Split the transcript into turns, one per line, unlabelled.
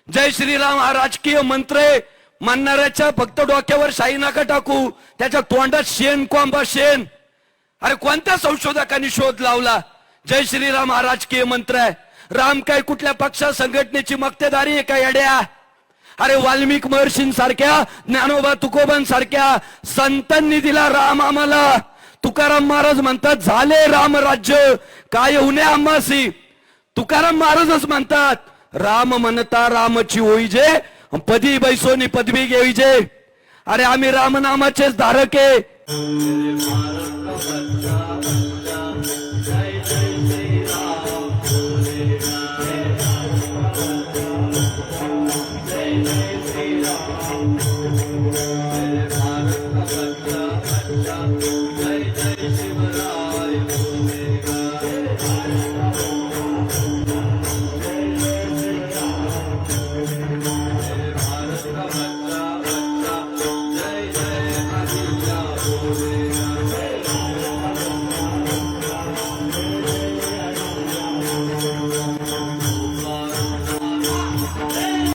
जय श्रीराम हा राजकीय मंत्र आहे. म्हणणाऱ्याच्या फक्त डोक्यावर शाई नका टाकू, त्याच्या तोंडात शेण कोंबा शेण. अरे कोणत्या संशोधकांनी शोध लावला? जय श्रीराम हा राजकीय मंत्र आहे. राम काय कुठल्या पक्षा संघटनेची मक्तेदारी आहे का येड्या? अरे वाल्मिक महर्षींसारख्या, ज्ञानोबा तुकोबांसारख्या संतांनी दिला राम आम्हाला. तुकाराम महाराज म्हणतात झाले राम राज्य काय उन्हे आम्हासी. तुकाराम महाराजच म्हणतात राम म्हणता रामची होईजे, पदी बैसोनी पदवी घेईजे. अरे आम्ही रामनामाचेच धारक आहे.